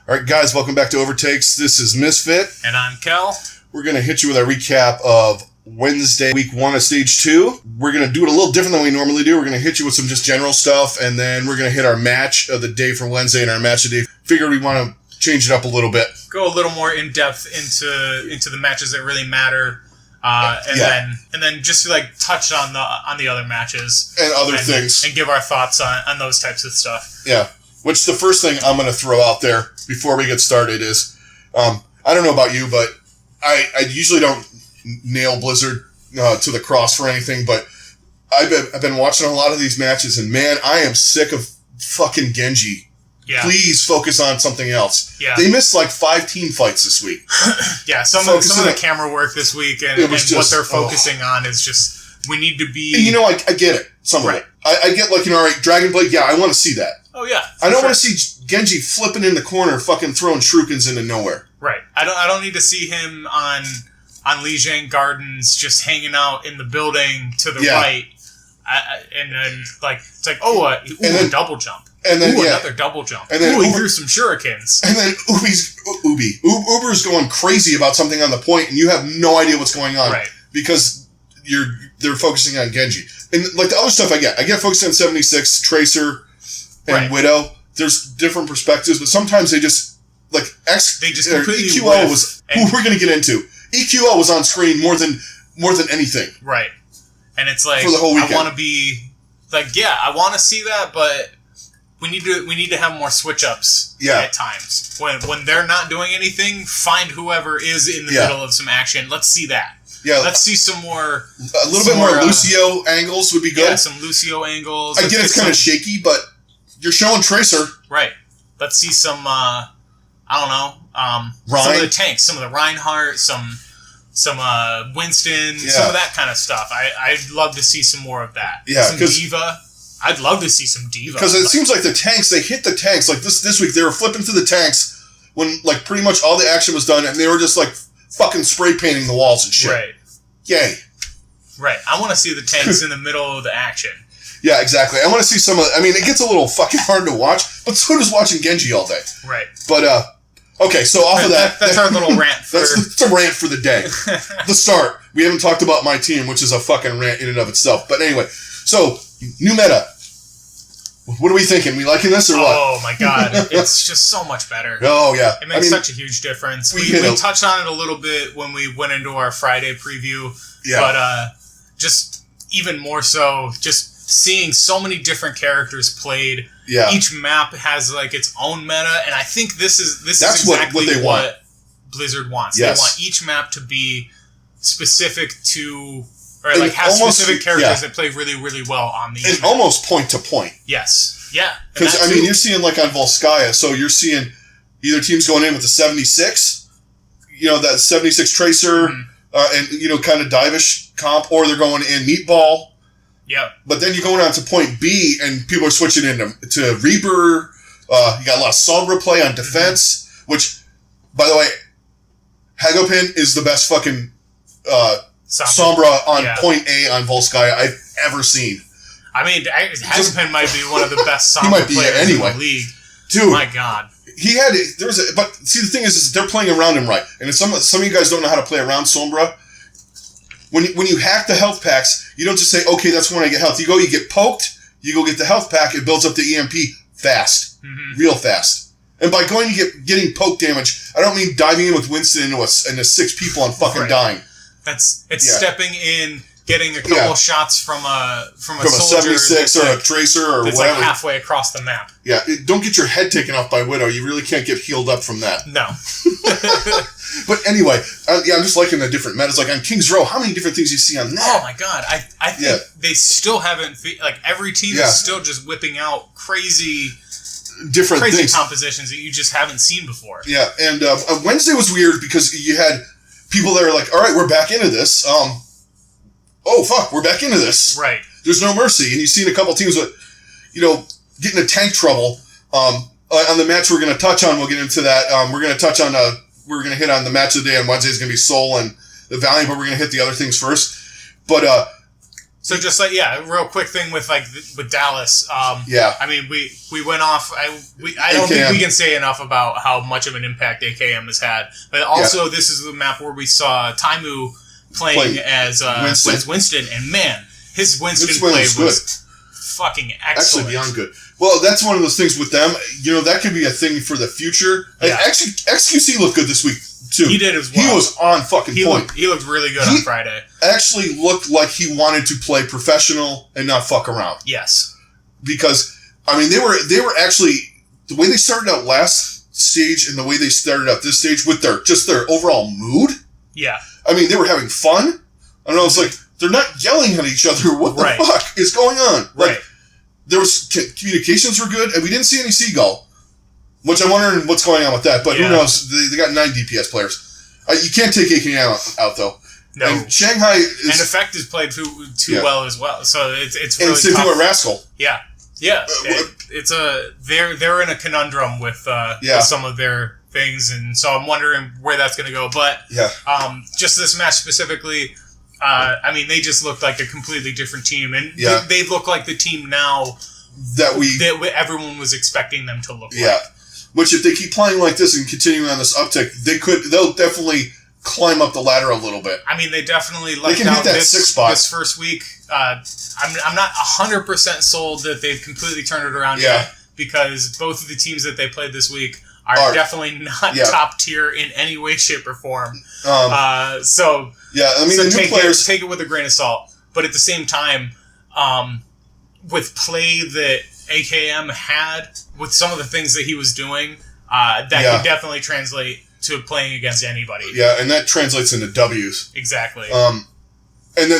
All right, guys, welcome back to Overtakes. This is Misfit. And I'm Kel. We're going to hit you with a recap of Wednesday, week 1 of stage 2. We're going to do it a little different than we normally do. We're going to hit you with some just general stuff, and then we're going to hit our match of the day for Wednesday and our match of the day. Figured we want to change it up a little bit. Go a little more in depth into the matches that really matter. And then just like touch on the other matches and other things and give our thoughts on those types of stuff. Yeah. Which the first thing I'm going to throw out there before we get started is, I don't know about you, but I usually don't nail Blizzard to the cross for anything, but I've been watching a lot of these matches, and man, I am sick of fucking Genji. Yeah. Please focus on something else. Yeah. They missed like 5 team fights this week. Yeah, some of the camera work this week and what they're focusing on is just, we need to be... And I get it. Some of it. I get like, all right, Dragon Blade, yeah, I want to see that. Oh, yeah. I don't want to see Genji flipping in the corner, fucking throwing shurikens into nowhere. Right. I don't need to see him on Lijiang Gardens just hanging out in the building to the right. And then, like, it's like, a double jump. And then, another double jump. And then he threw some shurikens. And then Uber's going crazy about something on the point, and you have no idea what's going on. Right. Because they're focusing on Genji. And, like, the other stuff I get focusing on 76, Tracer, and Widow. There's different perspectives, but sometimes they just, like, EQL was, who we're going to get into. EQL was on screen more than anything. Right. And it's like, for the whole weekend. I want to be, like, I want to see that, but we need to have more switch-ups at times. When they're not doing anything, find whoever is in the middle of some action. Let's see that. Yeah, let's see some more... A little bit more Lucio angles would be good. Yeah, some Lucio angles. I get it's kind of shaky, but you're showing Tracer. Right. Let's see some, I don't know, some of the tanks, some of the Reinhardt, some Winston, some of that kind of stuff. I'd love to see some more of that. Yeah, some Diva. I'd love to see some Diva. Because it seems like the tanks, they hit the tanks. Like this week, they were flipping through the tanks when like pretty much all the action was done, and they were just like fucking spray painting the walls and shit. Right. Yay. Right. I want to see the tanks in the middle of the action. Yeah, exactly. I want to see some of... I mean, it gets a little fucking hard to watch, but so does watching Genji all day. Right. But, okay, so off of that... That's our little rant for... That's a rant for the day. The start. We haven't talked about my team, which is a fucking rant in and of itself. But anyway, so, new meta. What are we thinking? We liking this or what? Oh, my God. It's just so much better. Oh, yeah. It makes such a huge difference. We touched on it a little bit when we went into our Friday preview. Yeah. But just even more so, just seeing so many different characters played. Yeah. Each map has like its own meta, and I think this is exactly what Blizzard wants. Yes. They want each map to be specific to... Or like have specific characters that play really, really well on the... And almost point to point. Yes. Yeah. Because, I mean, you're seeing like on Volskaya, so you're seeing either teams going in with the 76, that 76 Tracer, and, kind of divish comp, or they're going in Meatball. Yeah. But then you're going on to point B, and people are switching to Reaper. You got a lot of Sombra play on defense, which, by the way, Hagopin is the best fucking... Sombra on point A on Volskaya I've ever seen. I mean, Hagopin might be one of the best Sombra players in the league. Dude, my God, but see, the thing is they're playing around him right, and if some of you guys don't know how to play around Sombra, when you hack the health packs, you don't just say, okay, that's when I get health. You get poked, you go get the health pack, it builds up the EMP fast, real fast. And by going to getting poke damage, I don't mean diving in with Winston into 6 people and fucking dying. It's stepping in, getting a couple of shots from a soldier 76 or a Tracer or that's whatever. Like halfway across the map. Yeah, don't get your head taken off by Widow. You really can't get healed up from that. No. But anyway, I'm just liking the different metas. Like on King's Row, how many different things you see on that? Oh my God, I think they still haven't every team is still just whipping out crazy things. Compositions that you just haven't seen before. Yeah, and Wednesday was weird because you had people that are like, all right, we're back into this. Oh, fuck, we're back into this. Right. There's no mercy. And you've seen a couple teams with, getting into tank trouble. On the match we're going to touch on, we'll get into that. We're going to touch on, we're going to hit on the match of the day on Wednesday is going to be Seoul and the Valliant, but we're going to hit the other things first. But So just like, real quick thing with Dallas. I mean, we went off. I don't think we can say enough about how much of an impact AKM has had. But also, this is the map where we saw Taimu playing as Winston, and man, his Winston play was fucking excellent. Actually, beyond good. Well, that's one of those things with them. That could be a thing for the future. Yeah. Actually, XQC looked good this week too. He did as well. He was on fucking point. He looked really good on Friday. Actually looked like he wanted to play professional and not fuck around. Yes. Because, I mean, they were actually, the way they started out last stage and the way they started out this stage with their overall mood. Yeah. I mean, they were having fun. I don't know, it's like, they're not yelling at each other. What the fuck is going on? Like, there was, communications were good, and we didn't see any Seagull. Which I'm wondering what's going on with that, but who knows? They got 9 DPS players. You can't take AKM out though. No. And Shanghai is... And Effect is played too well as well, so it's really tough. And same thing with Rascal. Yeah. They're in a conundrum with some of their things, and so I'm wondering where that's going to go. But just this match specifically, I mean, they just looked like a completely different team, and they look like the team now that everyone was expecting them to look like. Which, if they keep playing like this and continuing on this uptick, they'll definitely climb up the ladder a little bit. I mean, they definitely let down this first week. I'm not 100% sold that they've completely turned it around yet, because both of the teams that they played this week are definitely not top tier in any way, shape, or form. I mean, the new players take it with a grain of salt. But at the same time, with play that AKM had, with some of the things that he was doing, that could definitely translate to playing against anybody. Yeah, and that translates into W's. Exactly. And they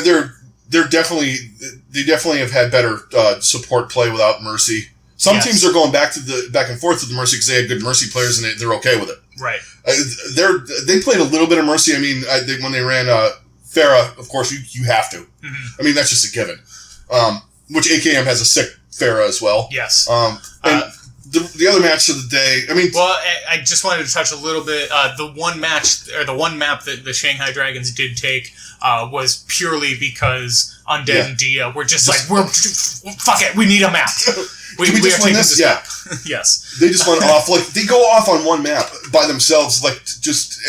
definitely have had better support play without Mercy. Some teams are going back and forth with the Mercy because they had good Mercy players and they're okay with it. Right. They played a little bit of Mercy. I mean, when they ran Farah, of course, you have to. Mm-hmm. I mean, that's just a given. Which AKM has a sick Farah as well. Yes. And the other match of the day, I mean... Well, I just wanted to touch a little bit. The one map that the Shanghai Dragons did take was purely because Undead and Dia were just like, fuck it, we need a map. We are taking this map. Yes. They just went off, like, they go off on one map by themselves, like,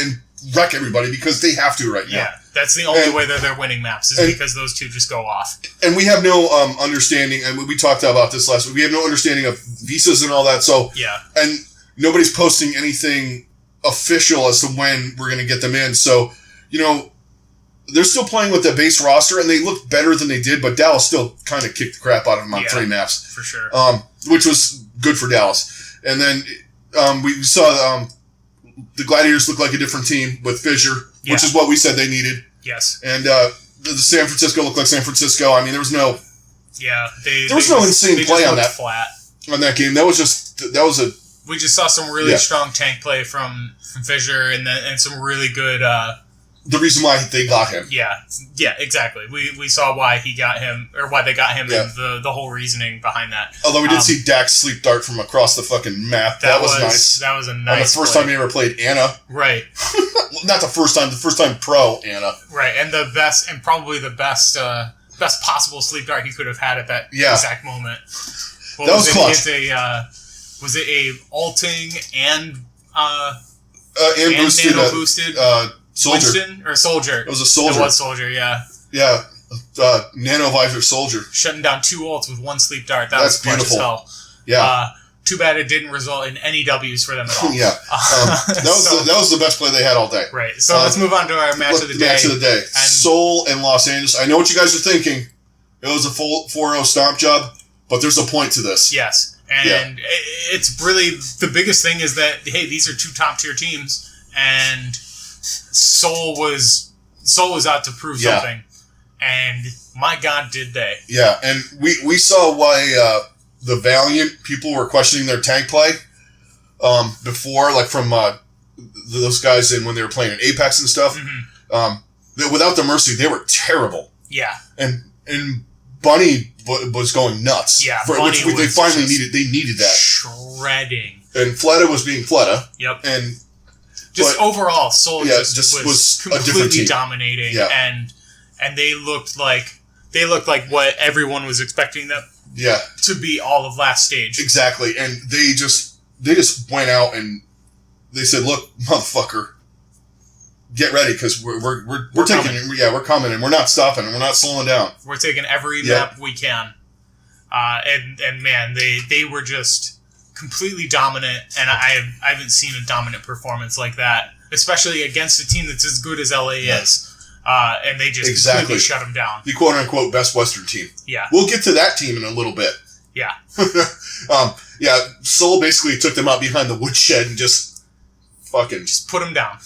and wreck everybody because they have to right now. Yeah. That's the only way that they're winning maps is because those two just go off. And we have no understanding, and we talked about this last week, we have no understanding of visas and all that, so... Yeah. And nobody's posting anything official as to when we're going to get them in, so, they're still playing with the base roster, and they look better than they did, but Dallas still kind of kicked the crap out of them on 3 maps. For sure. Which was good for Dallas. And then we saw the Gladiators look like a different team with Fissure, which is what we said they needed. Yes. And the San Francisco looked like San Francisco. I mean, there was no... Yeah. There was no insane play on that. Flat. On that game. That was a... We just saw some really strong tank play from Fissure and some really good... the reason why they got him. Yeah, exactly. We saw why he got him, or why they got him, and the whole reasoning behind that. Although we did see Dax sleep dart from across the fucking map. That was nice. That was a nice and the first time he ever played Ana. Right. Not the first time pro Ana. Right, and probably the best possible sleep dart he could have had at that exact moment. That was clutch. Was it a ulting and boosted, nano boosted? Soldier. It was a Soldier. It was Soldier, yeah. Yeah. Nano Visor Soldier. Shutting down 2 ults with 1 sleep dart. That's was beautiful. Clutch as hell. Yeah. Too bad it didn't result in any W's for them at all. Yeah. That was the best play they had all day. Right. So let's move on to our match of the day. Match of the day. Seoul and Los Angeles. I know what you guys are thinking. It was a full 4-0 stomp job, but there's a point to this. Yes. And it's really, the biggest thing is that, hey, these are 2 top-tier teams, and Seoul was out to prove something, and my God, did they! Yeah, and we saw why the Valliant people were questioning their tank play before, like from those guys when they were playing in Apex and stuff. Mm-hmm. Without the Mercy, they were terrible. Yeah, and Bunny was going nuts. Yeah, which they finally needed. They needed that shredding. And Fleta was being Fleta. Yep. Overall, Seoul just was a different completely team. dominating, and they looked like They looked like what everyone was expecting them to be all of last stage. Exactly. And they just went out and they said, look, motherfucker, get ready, because we're taking it. Yeah, we're coming, and we're not stopping, and we're not slowing down. We're taking every map we can. And man, they were just completely dominant, and I haven't seen a dominant performance like that, especially against a team that's as good as LA is. And they just completely shut them down. The quote-unquote best Western team. Yeah. We'll get to that team in a little bit. Yeah. Seoul basically took them out behind the woodshed and just fucking... Just put them down.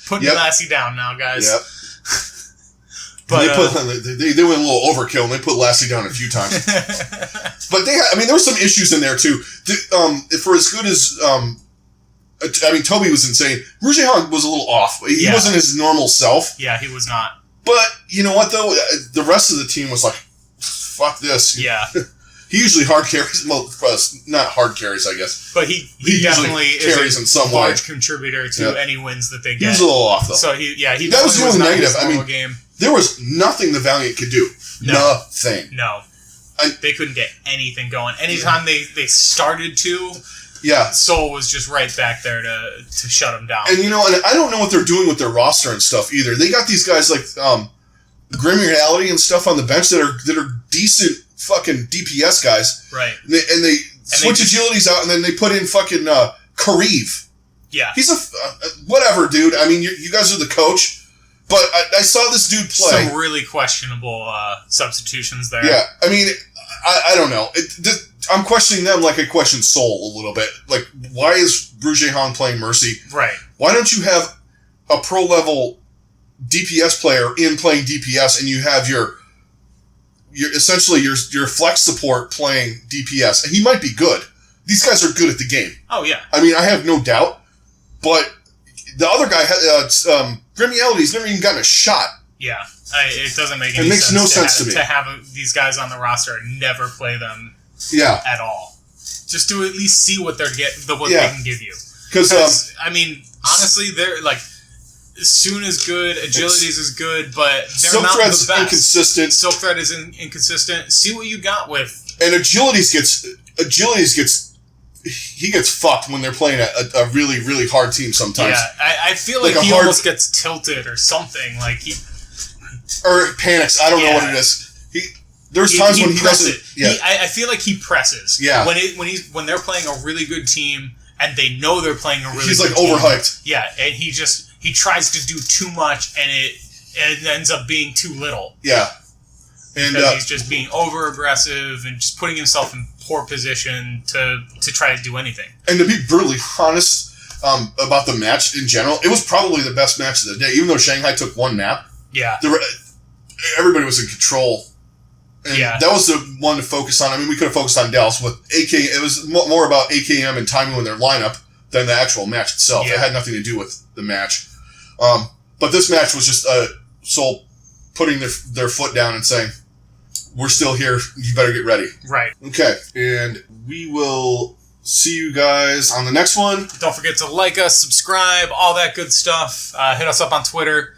Put Lassie down now, guys. Yep. But they went a little overkill, and they put Lassie down a few times. But there were some issues in there, too. For as good as... Toby was insane. Rouge Hong was a little off. He wasn't his normal self. Yeah, he was not. But, you know what, though? The rest of the team was like, fuck this. Yeah. He usually hard carries. Well, not hard carries, I guess. But he definitely carries is in some a large contributor to any wins that they get. He was a little off, though. So, that was the only negative. Game. There was nothing the Valliant could do. No. Nothing. No. They couldn't get anything going. Anytime they started to... Yeah. Seoul was just right back there to shut them down. And and I don't know what they're doing with their roster and stuff either. They got these guys like Grim Reality and stuff on the bench that are decent fucking DPS guys. Right. And they switch agilities out, and then they put in fucking Kareev. Yeah. He's whatever, dude. I mean, you guys are the coach, but I saw this dude play. Some really questionable substitutions there. Yeah. I mean, I don't know. I'm questioning them like I question Seoul a little bit. Like, why is Rouge Hong playing Mercy? Right. Why don't you have a pro-level DPS player playing DPS, and you have your essentially your flex support playing DPS? And he might be good. These guys are good at the game. Oh, yeah. I mean, I have no doubt. But the other guy, Grim Reality's never even gotten a shot. Yeah. It doesn't make any sense. It makes no sense to me. To have these guys on the roster and never play them at all. Just to at least see what they can give you. Because, honestly, they're like, Soon is good, Agilities is good, but they're not the best. Inconsistent. Silk Thread is inconsistent. See what you got with. And Agilities gets fucked when they're playing a really, really hard team sometimes. Yeah, I feel like he almost gets tilted or something. Like or panics. I don't know what it is. There's times when he doesn't. Yeah. I feel like he presses. Yeah. When they're playing a really good team and they know they're playing a really good team. He's like overhyped. Yeah, and he tries to do too much and it ends up being too little. Yeah. And because he's just being over aggressive and just putting himself in poor position to try to do anything. And to be brutally honest about the match in general, it was probably the best match of the day. Even though Shanghai took one map, everybody was in control. And that was the one to focus on. I mean, we could have focused on Dallas with AK. It was more about AKM and timing in their lineup than the actual match itself. Yeah. It had nothing to do with the match. But this match was just Seoul putting their foot down and saying, "We're still here. You better get ready." Right. Okay. And we will see you guys on the next one. Don't forget to like us, subscribe, all that good stuff. Hit us up on Twitter.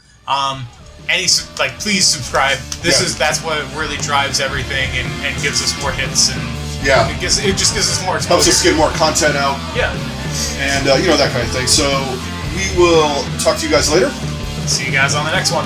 Please subscribe. That's what really drives everything and gives us more hits and it just gives us more exposure. Helps us get more content out. Yeah. And that kind of thing. So we will talk to you guys later. See you guys on the next one.